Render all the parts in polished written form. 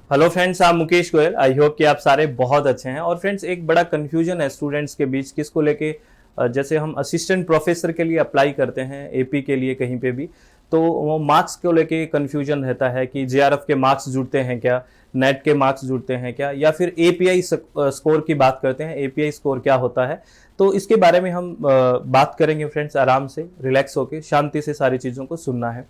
Hello friends, आप Mukesh Goyal. I hope कि आप सारे बहुत अच्छे हैं। और फ्रेंड्स, एक बड़ा कन्फ्यूजन है स्टूडेंट्स के बीच किसको लेके। जैसे हम असिस्टेंट प्रोफेसर के लिए अप्लाई करते हैं एपी के लिए कहीं पे भी, तो वो मार्क्स को लेके कन्फ्यूजन रहता है कि जेआरएफ के मार्क्स जुड़ते हैं क्या, नेट के मार्क्स जुड़ते हैं क्या, या फिर एपीआई स्कोर की बात करते हैं। एपीआई स्कोर क्या होता है, तो इसके बारे में हम बात करेंगे फ्रेंड्स। आराम से रिलैक्स होके शांति से सारी चीज़ों को सुनना है।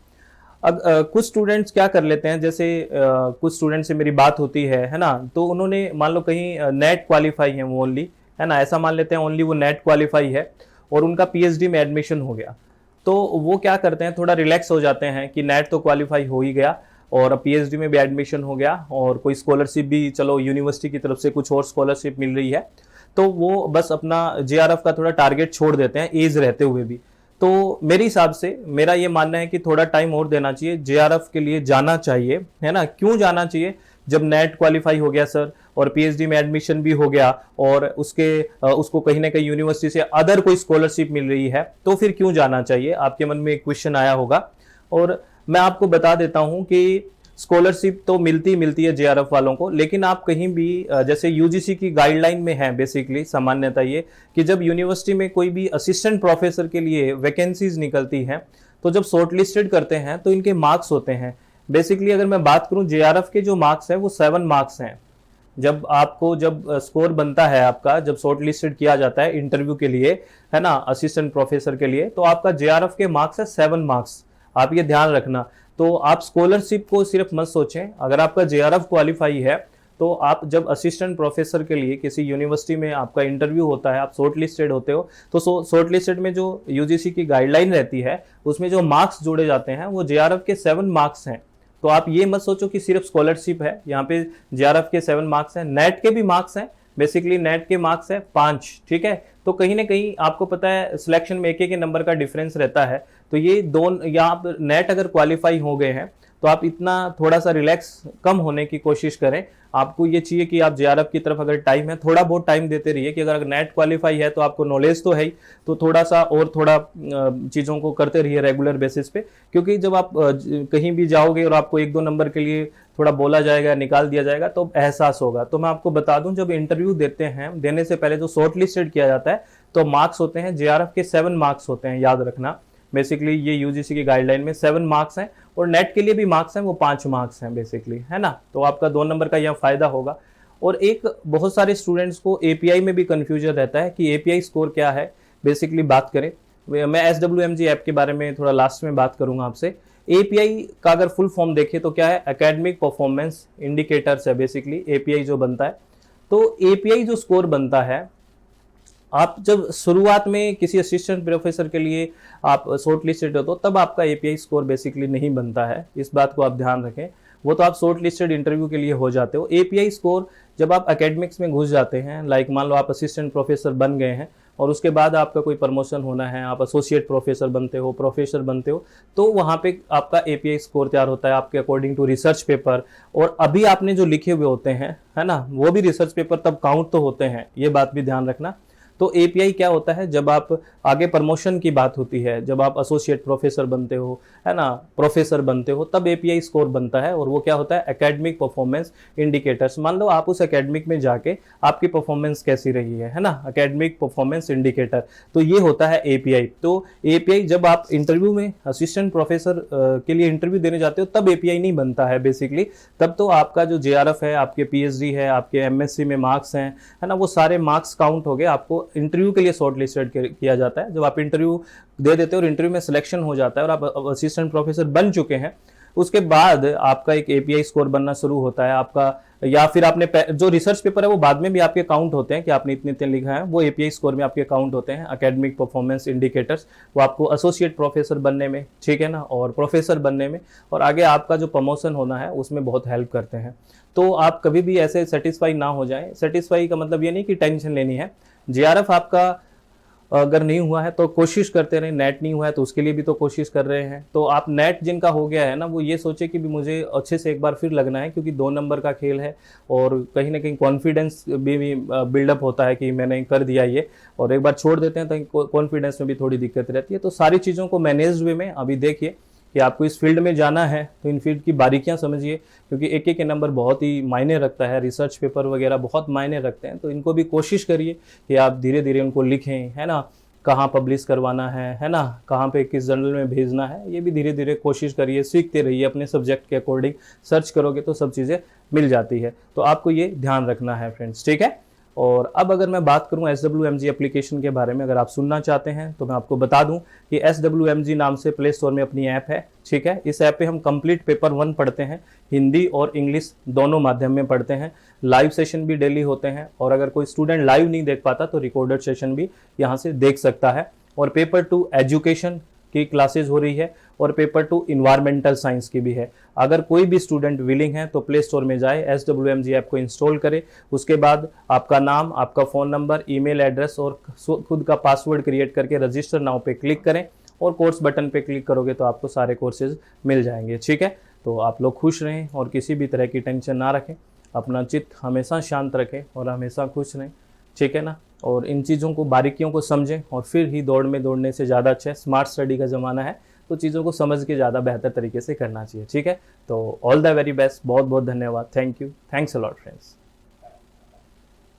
अब कुछ स्टूडेंट्स क्या कर लेते हैं, जैसे कुछ स्टूडेंट से मेरी बात होती है ना, तो उन्होंने मान लो कहीं नेट क्वालिफाई है वो ओनली, है ना, ऐसा मान लेते हैं ओनली वो नेट क्वालिफाई है और उनका पीएचडी में एडमिशन हो गया। तो वो क्या करते हैं, थोड़ा रिलैक्स हो जाते हैं कि नेट तो क्वालिफाई हो ही गया और पीएचडी में भी एडमिशन हो गया और कोई स्कॉलरशिप भी, चलो यूनिवर्सिटी की तरफ से कुछ और स्कॉलरशिप मिल रही है, तो वो बस अपना जेआरएफ का थोड़ा टारगेट छोड़ देते हैं एज रहते हुए भी। तो मेरे हिसाब से मेरा ये मानना है कि थोड़ा टाइम और देना चाहिए, जेआरएफ के लिए जाना चाहिए, है ना। क्यों जाना चाहिए, जब नेट क्वालिफाई हो गया सर और पीएचडी में एडमिशन भी हो गया और उसको कहीं ना कहीं यूनिवर्सिटी से अदर कोई स्कॉलरशिप मिल रही है, तो फिर क्यों जाना चाहिए, आपके मन में एक क्वेश्चन आया होगा। और मैं आपको बता देता हूं कि स्कॉलरशिप तो मिलती मिलती है जेआरएफ वालों को, लेकिन आप कहीं भी जैसे यूजीसी की गाइडलाइन में है बेसिकली सामान्यता ये कि जब यूनिवर्सिटी में कोई भी असिस्टेंट प्रोफेसर के लिए वैकेंसीज निकलती हैं, तो जब शॉर्टलिस्टेड करते हैं तो इनके मार्क्स होते हैं। बेसिकली अगर मैं बात करूं, जेआरएफ के जो मार्क्स हैं वो 7 मार्क्स हैं। जब स्कोर बनता है आपका, जब शॉर्टलिस्टेड किया जाता है इंटरव्यू के लिए, है ना, असिस्टेंट प्रोफेसर के लिए, तो आपका जेआरएफ के मार्क्स है 7 मार्क्स। आप ये ध्यान रखना। तो आप स्कॉलरशिप को सिर्फ मत सोचें। अगर आपका जेआरएफ क्वालिफाई है तो आप जब असिस्टेंट प्रोफेसर के लिए किसी यूनिवर्सिटी में आपका इंटरव्यू होता है, आप शॉर्ट लिस्टेड होते हो, तो शॉर्ट लिस्टेड में जो यूजीसी की गाइडलाइन रहती है उसमें जो मार्क्स जोड़े जाते हैं वो जेआरएफ के 7 मार्क्स हैं। तो आप ये मत सोचो कि सिर्फ स्कॉलरशिप है, यहाँ पे जेआरएफ के 7 मार्क्स हैं, नेट के भी मार्क्स हैं। बेसिकली नेट के मार्क्स है 5, ठीक है। तो कहीं ना कहीं आपको पता है सिलेक्शन में एक नंबर का डिफरेंस रहता है। तो ये दोनों, यहाँ पर नेट अगर क्वालिफाई हो गए हैं तो आप इतना थोड़ा सा रिलैक्स कम होने की कोशिश करें। आपको ये चाहिए कि आप जेआरएफ की तरफ अगर टाइम है, थोड़ा बहुत टाइम देते रहिए कि अगर नेट क्वालिफाई है तो आपको नॉलेज तो है ही, तो थोड़ा सा और थोड़ा चीज़ों को करते रहिए रेगुलर बेसिस पे। क्योंकि जब आप कहीं भी जाओगे और आपको 1-2 नंबर के लिए थोड़ा बोला जाएगा, निकाल दिया जाएगा, तो एहसास होगा। तो मैं आपको बता दूं, जब इंटरव्यू देते हैं, देने से पहले जो शॉर्ट लिस्टेड किया जाता है तो मार्क्स होते हैं जेआरएफ के 7 मार्क्स होते हैं, याद रखना। बेसिकली ये यूजीसी की गाइडलाइन में 7 मार्क्स हैं और नेट के लिए भी मार्क्स हैं, वो 5 मार्क्स हैं बेसिकली, है ना। तो आपका 2 नंबर का यहाँ फायदा होगा। और एक बहुत सारे स्टूडेंट्स को एपीआई में भी कंफ्यूजन रहता है कि एपीआई स्कोर क्या है। बेसिकली बात करें, मैं एसडब्ल्यूएमजी ऐप के बारे में थोड़ा लास्ट में बात करूंगा आपसे। एपीआई का अगर फुल फॉर्म देखें तो क्या है, एकेडमिक परफॉर्मेंस इंडिकेटर्स है बेसिकली एपीआई जो बनता है। तो एपीआई जो स्कोर बनता है, आप जब शुरुआत में किसी असिस्टेंट प्रोफेसर के लिए आप शॉर्ट लिस्टेड हो तो तब आपका एपीआई स्कोर बेसिकली नहीं बनता है, इस बात को आप ध्यान रखें। वो तो आप शॉर्ट लिस्टेड इंटरव्यू के लिए हो जाते हो। एपीआई स्कोर जब आप एकेडमिक्स में घुस जाते हैं, लाइक मान लो आप असिस्टेंट प्रोफेसर बन गए हैं और उसके बाद आपका कोई प्रमोशन होना है, आप एसोसिएट प्रोफेसर बनते हो, प्रोफेसर बनते हो, तो वहाँ पे आपका एपीआई स्कोर तैयार होता है आपके अकॉर्डिंग टू रिसर्च पेपर। और अभी आपने जो लिखे हुए होते हैं, है ना, वो भी रिसर्च पेपर तब काउंट तो होते हैं, ये बात भी ध्यान रखना। तो एपीआई क्या होता है, जब आप आगे प्रमोशन की बात होती है, जब आप एसोसिएट प्रोफेसर बनते हो, है ना, प्रोफेसर बनते हो, तब एपीआई स्कोर बनता है। और वो क्या होता है, एकेडमिक परफॉर्मेंस इंडिकेटर्स। मान लो आप उस एकेडमिक में जाके आपकी परफॉर्मेंस कैसी रही है ना, एकेडमिक परफॉर्मेंस इंडिकेटर, तो ये होता है एपीआई। तो एपीआई जब आप इंटरव्यू में असिस्टेंट प्रोफेसर के लिए इंटरव्यू देने जाते हो तब एपीआई नहीं बनता है बेसिकली। तब तो आपका जो जेआरएफ है, आपके पीएचडी है, आपके एमएससी में मार्क्स हैं, है ना, वो सारे मार्क्स काउंट हो गए। आपको इंटरव्यू के लिए शॉर्ट लिस्टेड किया जाता है। जब आप इंटरव्यू दे देते हो और इंटरव्यू में सिलेक्शन हो जाता है और आप असिस्टेंट प्रोफेसर बन चुके हैं, उसके बाद आपका एक एपीआई स्कोर बनना शुरू होता है आपका। या फिर आपने जो रिसर्च पेपर है वो बाद में भी आपके काउंट होते हैं कि आपने इतने इतने लिखा है, वो एपीआई स्कोर में आपके काउंट होते हैं, एकेडमिक परफॉर्मेंस इंडिकेटर्स। वो आपको एसोसिएट प्रोफेसर बनने में, ठीक है ना, और प्रोफेसर बनने में, और आगे आपका जो प्रमोशन होना है उसमें बहुत हेल्प करते हैं। तो आप कभी भी ऐसे सेटिस्फाई ना हो जाएं। सेटिस्फाई का मतलब ये नहीं कि टेंशन लेनी है। जेआरएफ आपका अगर नहीं हुआ है तो कोशिश करते रहे, नेट नहीं हुआ है तो उसके लिए भी तो कोशिश कर रहे हैं। तो आप नेट जिनका हो गया है ना, वो ये सोचे कि भी मुझे अच्छे से एक बार फिर लगना है, क्योंकि 2 नंबर का खेल है और कहीं ना कहीं कॉन्फिडेंस भी बिल्डअप होता है कि मैंने कर दिया ये, और एक बार छोड़ देते हैं तो कॉन्फिडेंस में भी थोड़ी दिक्कत रहती है। तो सारी चीज़ों को मैनेज्ड वे में अभी देखिए कि आपको इस फील्ड में जाना है तो इन फील्ड की बारीकियां समझिए, क्योंकि एक एक नंबर बहुत ही मायने रखता है, रिसर्च पेपर वगैरह बहुत मायने रखते हैं। तो इनको भी कोशिश करिए कि आप धीरे धीरे उनको लिखें, है ना, कहाँ पब्लिश करवाना है ना, कहाँ पे किस जर्नल में भेजना है, ये भी धीरे धीरे कोशिश करिए, सीखते रहिए, अपने सब्जेक्ट के अकॉर्डिंग सर्च करोगे तो सब चीज़ें मिल जाती है। तो आपको ये ध्यान रखना है फ्रेंड्स, ठीक है। और अब अगर मैं बात करूं SWMG एप्लीकेशन के बारे में, अगर आप सुनना चाहते हैं तो मैं आपको बता दूं कि SWMG नाम से प्ले स्टोर में अपनी ऐप है, ठीक है। इस ऐप पे हम कंप्लीट पेपर 1 पढ़ते हैं, हिंदी और इंग्लिश दोनों माध्यम में पढ़ते हैं। लाइव सेशन भी डेली होते हैं, और अगर कोई स्टूडेंट लाइव नहीं देख पाता तो रिकॉर्डेड सेशन भी यहाँ से देख सकता है। और पेपर 2 एजुकेशन की क्लासेज हो रही है, और पेपर 2 इन्वायरमेंटल साइंस की भी है। अगर कोई भी स्टूडेंट विलिंग है तो प्ले स्टोर में जाए, SWMG ऐप को इंस्टॉल करे, उसके बाद आपका नाम, आपका फ़ोन नंबर, ईमेल एड्रेस और खुद का पासवर्ड क्रिएट करके रजिस्टर नाउ पे क्लिक करें, और कोर्स बटन पे क्लिक करोगे तो आपको सारे कोर्सेज मिल जाएंगे, ठीक है। तो आप लोग खुश रहें और किसी भी तरह की टेंशन ना रखें, अपना चित्त हमेशा शांत रखें और हमेशा खुश रहें, ठीक है ना। और इन चीज़ों को, बारीकियों को समझें, और फिर ही दौड़ में दौड़ने से ज़्यादा अच्छा है, स्मार्ट स्टडी का ज़माना है, तो चीज़ों को समझ के ज़्यादा बेहतर तरीके से करना चाहिए, ठीक है। तो ऑल द वेरी बेस्ट, बहुत बहुत धन्यवाद, thank you, thanks a lot friends.